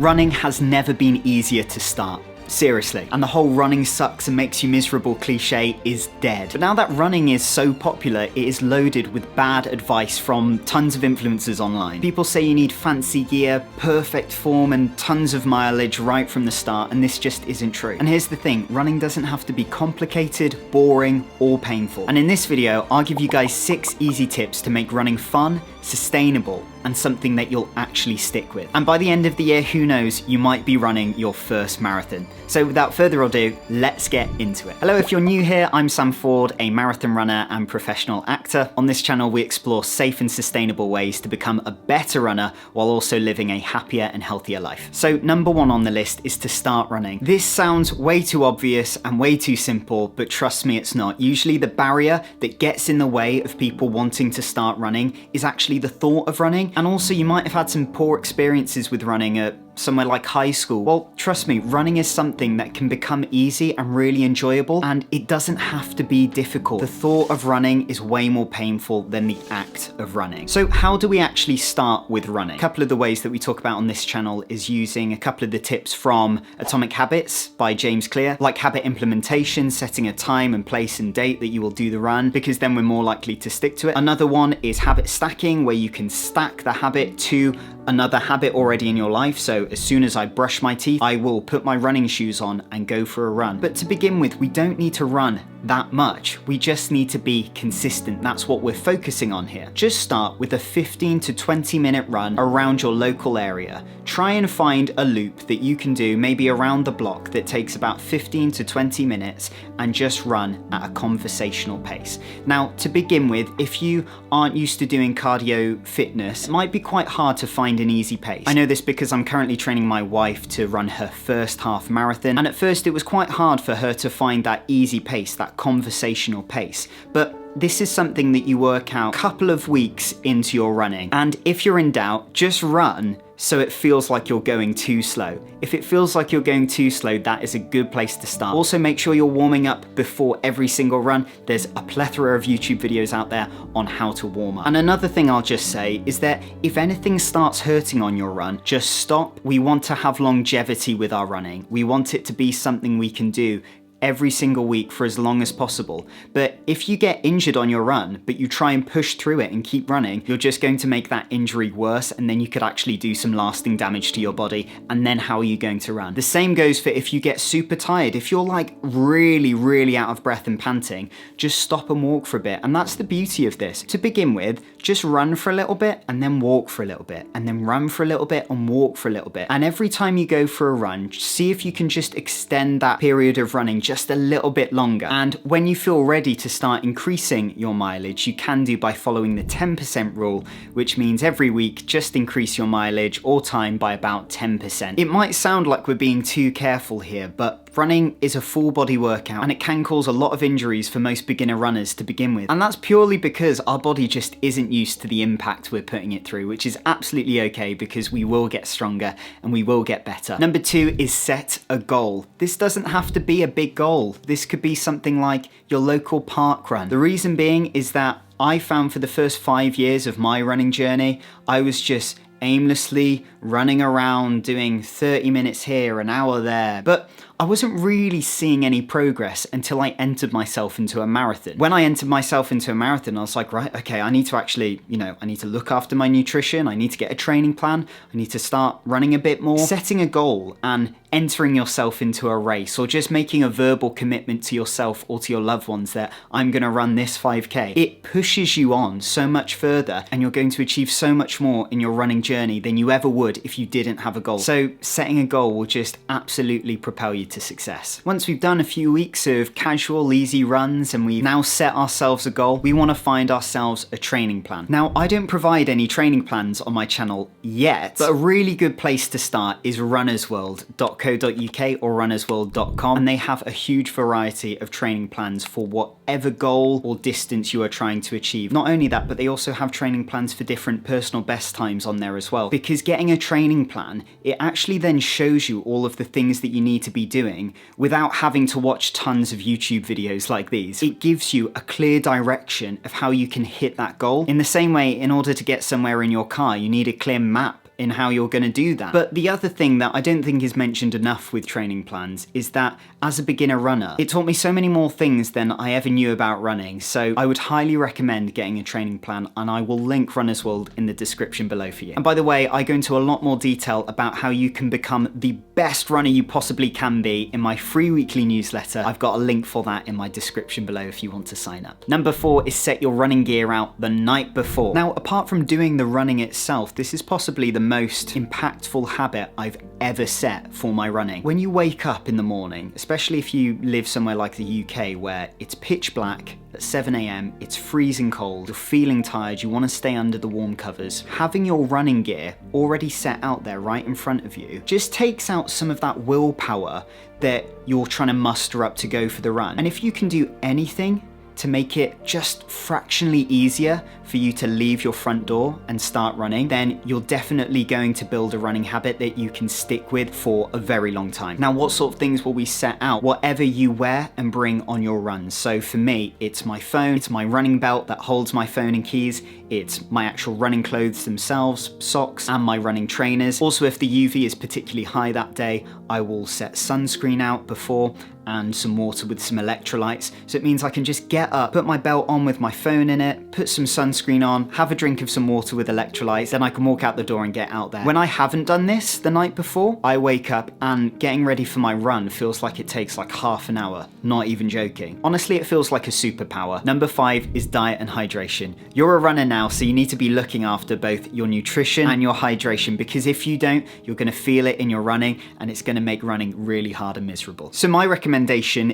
Running has never been easier to start. Seriously. And the whole running sucks and makes you miserable cliché is dead. But now that running is so popular, it is loaded with bad advice from tons of influencers online. People say you need fancy gear, perfect form, and tons of mileage right from the start, and this just isn't true. And here's the thing, running doesn't have to be complicated, boring, or painful. And in this video, I'll give you guys 6 easy tips to make running fun, sustainable, and something that you'll actually stick with. And by the end of the year, who knows, you might be running your first marathon. So without further ado, let's get into it. Hello, if you're new here, I'm Sam Ford, a marathon runner and professional actor. On this channel, we explore safe and sustainable ways to become a better runner while also living a happier and healthier life. So number 1 on the list is to start running. This sounds way too obvious and way too simple, but trust me, it's not. Usually the barrier that gets in the way of people wanting to start running is actually the thought of running. And also you might have had some poor experiences with running at somewhere like high school. Well, trust me, running is something that can become easy and really enjoyable, and it doesn't have to be difficult. The thought of running is way more painful than the act of running. So how do we actually start with running? A couple of the ways that we talk about on this channel is using a couple of the tips from Atomic Habits by James Clear, like habit implementation, setting a time and place and date that you will do the run, because then we're more likely to stick to it. Another one is habit stacking, where you can stack the habit to another habit already in your life. So as soon as I brush my teeth, I will put my running shoes on and go for a run. But to begin with, we don't need to run that much. We just need to be consistent. That's what we're focusing on here. Just start with a 15 to 20 minute run around your local area. Try and find a loop that you can do maybe around the block that takes about 15 to 20 minutes and just run at a conversational pace. Now, to begin with, if you aren't used to doing cardio fitness, it might be quite hard to find an easy pace. I know this because I'm currently training my wife to run her first half marathon, and at first it was quite hard for her to find that easy pace, that conversational pace. But this is something that you work out a couple of weeks into your running. And if you're in doubt, just run so it feels like you're going too slow. If it feels like you're going too slow, that is a good place to start. Also, make sure you're warming up before every single run. There's a plethora of YouTube videos out there on how to warm up. And another thing I'll just say is that if anything starts hurting on your run, just stop. We want to have longevity with our running. We want it to be something we can do every single week for as long as possible. But if you get injured on your run, but you try and push through it and keep running, you're just going to make that injury worse, and then you could actually do some lasting damage to your body. And then how are you going to run? The same goes for if you get super tired. If you're like really out of breath and panting, just stop and walk for a bit. And that's the beauty of this. To begin with, just run for a little bit and then walk for a little bit, and then run for a little bit and walk for a little bit. And every time you go for a run, see if you can just extend that period of running just a little bit longer. And when you feel ready to start increasing your mileage, you can do by following the 10% rule, which means every week just increase your mileage or time by about 10%. It might sound like we're being too careful here, but running is a full body workout, and it can cause a lot of injuries for most beginner runners to begin with. And that's purely because our body just isn't used to the impact we're putting it through, which is absolutely okay, because we will get stronger and we will get better. Number 2 is set a goal. This doesn't have to be a big goal. This could be something like your local park run. The reason being is that I found for the first 5 years of my running journey, I was just aimlessly running around doing 30 minutes here, an hour there. But I wasn't really seeing any progress until I entered myself into a marathon. When I entered myself into a marathon, I was like, right, okay, I need to actually, I need to look after my nutrition. I need to get a training plan. I need to start running a bit more. Setting a goal and entering yourself into a race, or just making a verbal commitment to yourself or to your loved ones that I'm gonna run this 5K. It pushes you on so much further, and you're going to achieve so much more in your running journey than you ever would if you didn't have a goal. So setting a goal will just absolutely propel you to success. Once we've done a few weeks of casual, easy runs, and we've now set ourselves a goal, we want to find ourselves a training plan. Now, I don't provide any training plans on my channel yet, but a really good place to start is runnersworld.co.uk or runnersworld.com, and they have a huge variety of training plans for whatever goal or distance you are trying to achieve. Not only that, but they also have training plans for different personal best times on there as well. Because getting a training plan, it actually then shows you all of the things that you need to be doing without having to watch tons of YouTube videos like these. It gives you a clear direction of how you can hit that goal. In the same way, in order to get somewhere in your car, you need a clear map in how you're going to do that. But the other thing that I don't think is mentioned enough with training plans is that as a beginner runner, it taught me so many more things than I ever knew about running. So I would highly recommend getting a training plan, and I will link Runner's World in the description below for you. And by the way, I go into a lot more detail about how you can become the best runner you possibly can be in my free weekly newsletter. I've got a link for that in my description below if you want to sign up. Number 4 is set your running gear out the night before. Now, apart from doing the running itself, this is possibly the most impactful habit I've ever set for my running. When you wake up in the morning, especially if you live somewhere like the UK where it's pitch black at 7 a.m, it's freezing cold, you're feeling tired, you want to stay under the warm covers, having your running gear already set out there right in front of you just takes out some of that willpower that you're trying to muster up to go for the run. And if you can do anything to make it just fractionally easier for you to leave your front door and start running, then you're definitely going to build a running habit that you can stick with for a very long time. Now, what sort of things will we set out? Whatever you wear and bring on your runs. So for me, it's my phone, it's my running belt that holds my phone and keys, it's my actual running clothes themselves, socks, and my running trainers. Also, if the UV is particularly high that day, I will set sunscreen out before and some water with some electrolytes. So it means I can just get up, put my belt on with my phone in it, put some sunscreen on, have a drink of some water with electrolytes, then I can walk out the door and get out there. When I haven't done this the night before, I wake up and getting ready for my run feels like it takes like half an hour, not even joking. Honestly, it feels like a superpower. Number 5 is diet and hydration. You're a runner now, so you need to be looking after both your nutrition and your hydration, because if you don't, you're gonna feel it in your running and it's gonna make running really hard and miserable. So my recommendation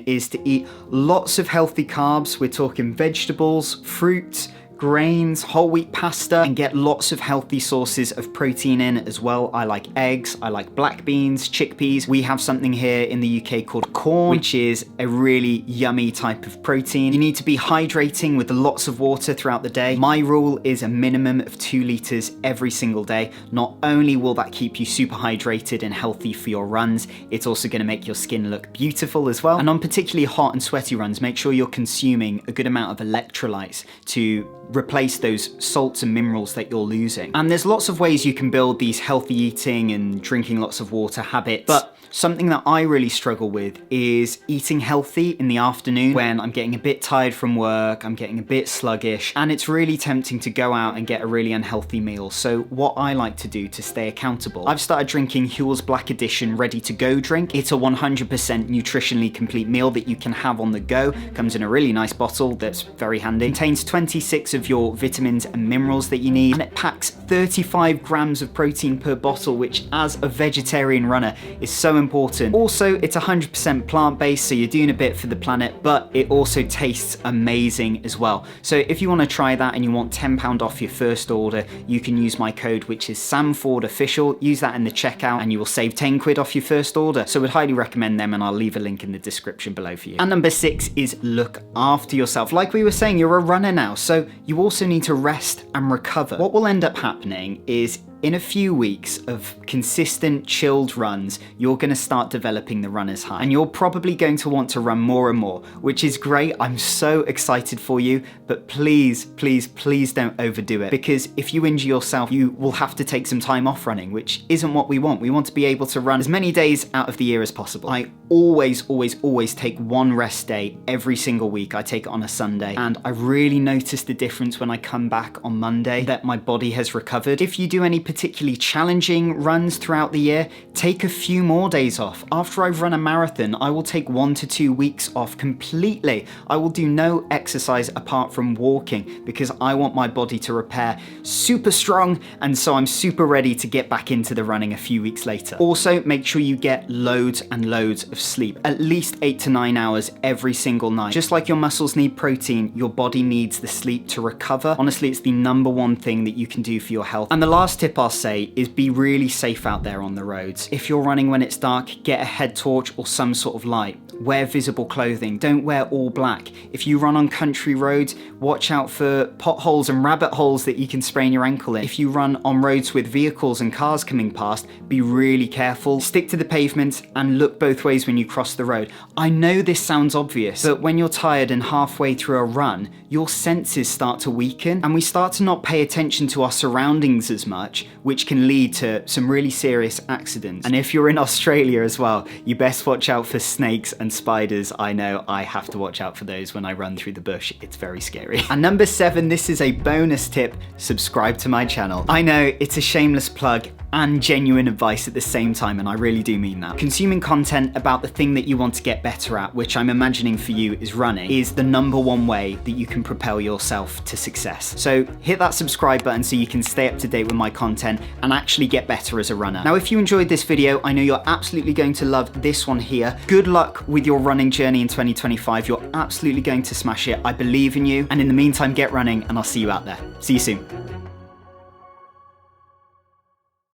is to eat lots of healthy carbs. We're talking vegetables, fruit, grains, whole wheat pasta, and get lots of healthy sources of protein in as well. I like eggs, I like black beans, chickpeas. We have something here in the UK called corn, which is a really yummy type of protein. You need to be hydrating with lots of water throughout the day. My rule is a minimum of 2 liters every single day. Not only will that keep you super hydrated and healthy for your runs, it's also going to make your skin look beautiful as well. And on particularly hot and sweaty runs, make sure you're consuming a good amount of electrolytes to replace those salts and minerals that you're losing. And there's lots of ways you can build these healthy eating and drinking lots of water habits, but something that I really struggle with is eating healthy in the afternoon when I'm getting a bit tired from work, I'm getting a bit sluggish, and it's really tempting to go out and get a really unhealthy meal. So what I like to do to stay accountable, I've started drinking Huel's Black Edition ready to go drink. It's a 100% nutritionally complete meal that you can have on the go. Comes in a really nice bottle that's very handy. Contains 26 of your vitamins and minerals that you need, and it packs 35 grams of protein per bottle, which as a vegetarian runner is so important. Also, it's 100% plant-based, so you're doing a bit for the planet, but it also tastes amazing as well. So if you want to try that and you want £10 off your first order, you can use my code, which is SAMFORDOFFICIAL. Use that in the checkout and you will save 10 quid off your first order. So I would highly recommend them, and I'll leave a link in the description below for you. And number 6 is look after yourself. Like we were saying, you're a runner now, so you also need to rest and recover. What will end up happening is in a few weeks of consistent chilled runs, you're going to start developing the runner's high, and you're probably going to want to run more and more, which is great. I'm so excited for you, but please, please, please don't overdo it, because if you injure yourself, you will have to take some time off running, which isn't what we want. We want to be able to run as many days out of the year as possible. I always take one rest day every single week. I take it on a Sunday, and I really notice the difference when I come back on Monday that my body has recovered. If you do any particularly challenging runs throughout the year, take a few more days off. After I've run a marathon, I will take 1 to 2 weeks off completely. I will do no exercise apart from walking, because I want my body to repair super strong, and so I'm super ready to get back into the running a few weeks later. Also, make sure you get loads and loads of sleep, at least 8 to 9 hours every single night. Just like your muscles need protein, your body needs the sleep to recover. Honestly, it's the #1 thing that you can do for your health. And the last tip I'll say is be really safe out there on the roads. If you're running when it's dark, get a head torch or some sort of light. wear visible clothing. Don't wear all black. If you run on country roads, watch out for potholes and rabbit holes that you can sprain your ankle in. If you run on roads with vehicles and cars coming past, be really careful. Stick to the pavement and look both ways when you cross the road. I know this sounds obvious, but when you're tired and halfway through a run, your senses start to weaken and we start to not pay attention to our surroundings as much, which can lead to some really serious accidents. And if you're in Australia as well, you best watch out for snakes and spiders. I know I have to watch out for those when I run through the bush. It's very scary. And number 7, this is a bonus tip: subscribe to my channel. I know it's a shameless plug and genuine advice at the same time, and I really do mean that. Consuming content about the thing that you want to get better at, which I'm imagining for you is running, is the #1 way that you can propel yourself to success. So hit that subscribe button so you can stay up to date with my content and actually get better as a runner. Now, if you enjoyed this video, I know you're absolutely going to love this one here. Good luck with your running journey in 2025. You're absolutely going to smash it. I believe in you. And in the meantime, get running, and I'll see you out there. See you soon.